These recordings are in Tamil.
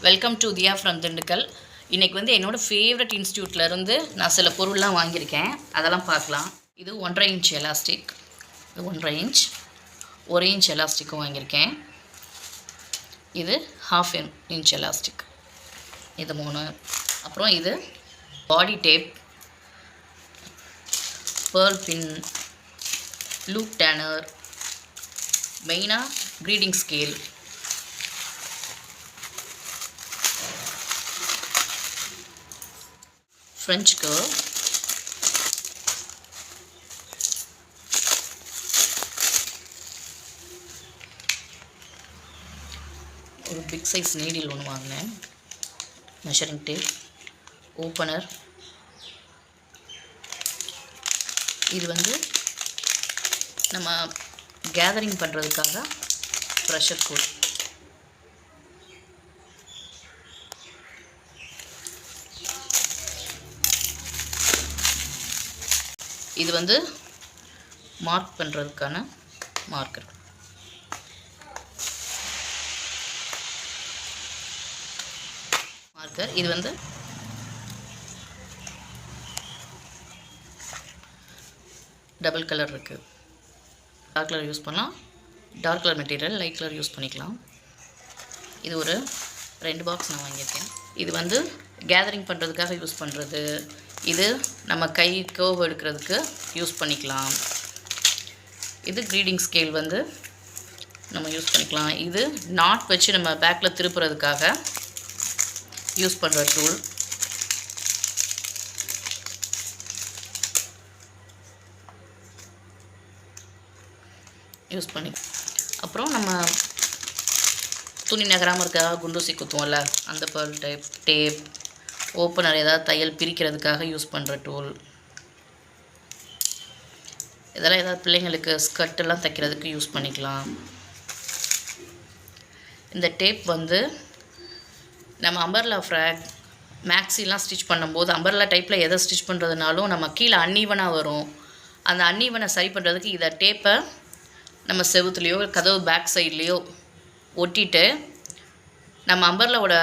Welcome to Thiya from Dindigul. இன்றைக்கி வந்து என்னோடய ஃபேவரட் இன்ஸ்டியூட்லேருந்து நான் சில பொருள்லாம் வாங்கியிருக்கேன், அதெல்லாம் பார்க்கலாம். இது 1.5 இன்ச் எலாஸ்டிக், இது 1.5 இன்ச், 1 இன்ச் எலாஸ்டிக்கும் வாங்கியிருக்கேன். இது 1/2 இன்ச் எலாஸ்டிக், இது 3. அப்புறம் இது பாடி டேப், பேர்ல் பின், லூப் டேனர், மெயினாக க்ரீடிங் ஸ்கேல், French curve, ஒரு பிக் சைஸ் நீடில் ஒன்று வாங்கினேன், மெஷரிங் டேப், ஓப்பனர். இது வந்து நம்ம கேதரிங் பண்ணுறதுக்காக ப்ரெஷர் கோட். இது வந்து மார்க் பண்ணுறதுக்கான மார்க்கர். இது வந்து டபுள் கலர் இருக்குது. டார்க் கலர் யூஸ் பண்ணலாம், dark colour material light colour use பண்ணிக்கலாம். இது ஒரு 2 பாக்ஸ் நான் வாங்கியிருக்கேன். இது வந்து கேதரிங் பண்ணுறதுக்காக யூஸ் பண்ணுறது. இது நம்ம கை கர்வ் எடுக்கிறதுக்கு யூஸ் பண்ணிக்கலாம். இது க்ரீடிங் ஸ்கேல் வந்து நம்ம யூஸ் பண்ணிக்கலாம். இது நாட் வச்சு நம்ம பேக்கில் திருப்புறதுக்காக யூஸ் பண்ணுற டூல். யூஸ் பண்ணி அப்புறம் நம்ம துணி நகராமல் இருக்க குண்டூசி குத்துவோம்ல, அந்த பேர்ல் டைப் டேப், ஓப்பனர், ஏதாவது தையல் பிரிக்கிறதுக்காக யூஸ் பண்ணுற டூல். இதெல்லாம் ஏதாவது பிள்ளைங்களுக்கு ஸ்கர்ட்டெல்லாம் தைக்கிறதுக்கு யூஸ் பண்ணிக்கலாம். இந்த டேப் வந்து நம்ம அம்பர்லா ஃப்ராக், மேக்ஸிலாம் ஸ்டிச் பண்ணும்போது அம்பர்லா டைப்பில் எதை ஸ்டிச் பண்ணுறதுனாலும் நம்ம கீழே அன்னீவனாக வரும். அந்த அன்னீவனை சரி பண்ணுறதுக்கு இதை டேப்பை நம்ம செவுத்துலேயோ கதவு பேக் சைட்லேயோ ஒட்டிட்டு நம்ம அம்பர்லாவோட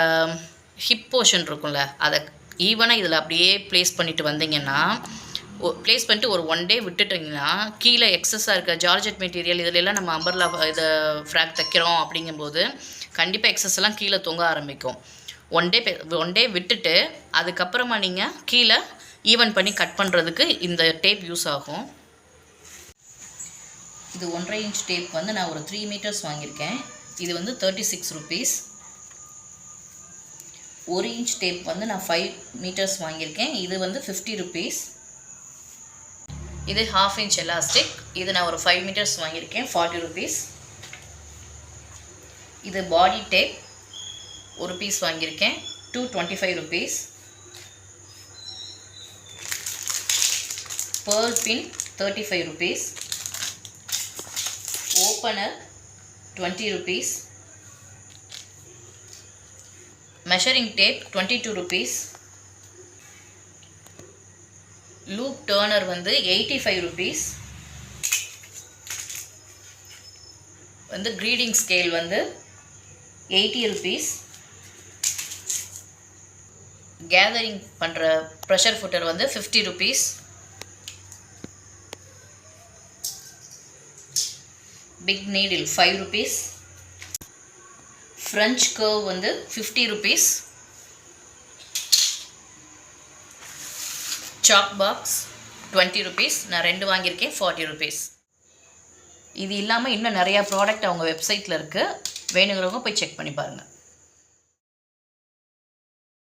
ஹிப் போர்ஷன் இருக்கும்ல, அதை ஈவனாக இதில் அப்படியே ப்ளேஸ் பண்ணிவிட்டு வந்தீங்கன்னா, ப்ளேஸ் பண்ணிட்டு ஒரு 1 டே விட்டுட்டிங்கன்னா கீழே எக்ஸஸாக இருக்க ஜார்ஜெட் மெட்டீரியல் இதிலெல்லாம் நம்ம அம்பர்லா இதை ஃப்ராக் தைக்கிறோம் அப்படிங்கும்போது கண்டிப்பாக எக்ஸஸ் எல்லாம் கீழே தொங்க ஆரம்பிக்கும். 1 டே விட்டுட்டு அதுக்கப்புறமா நீங்கள் கீழே ஈவன் பண்ணி கட் பண்ணுறதுக்கு இந்த டேப் யூஸ் ஆகும். இது 1.5 இன்ச் டேப் வந்து நான் ஒரு 3 மீட்டர்ஸ் வாங்கியிருக்கேன். இது வந்து 36 rupees. 1 இன்ச் டேப் வந்து நான் 5 மீட்டர்ஸ் வாங்கியிருக்கேன். இது வந்து 50 rupees. இது 1/2 இன்ச் எலாஸ்டிக், இது நான் ஒரு 5 மீட்டர்ஸ் வாங்கியிருக்கேன், 40 rupees. இது பாடி டேப், ஒரு பீஸ் வாங்கியிருக்கேன், 225 rupees. Pearl pin 35 rupees. Opener 20 rupees. Measuring tape 22 rupees. Loop turner வந்து 85 rupees. வந்து க்ரீடிங் ஸ்கேல் வந்து 80 rupees. கேதரிங் பண்ணுற ப்ரெஷர் ஃபுட்டர் வந்து 50 rupees. Big needle 5 rupees. French curve வந்து 50 rupees. Chalk box 20 rupees. நான் 2 வாங்கியிருக்கேன், 40 rupees. இது இல்லாமல் இன்னும் நிறையா ப்ராடக்ட் அவங்க வெப்சைட்டில் இருக்குது, வேணுங்கிறவங்க போய் செக் பண்ணி பாருங்கள்.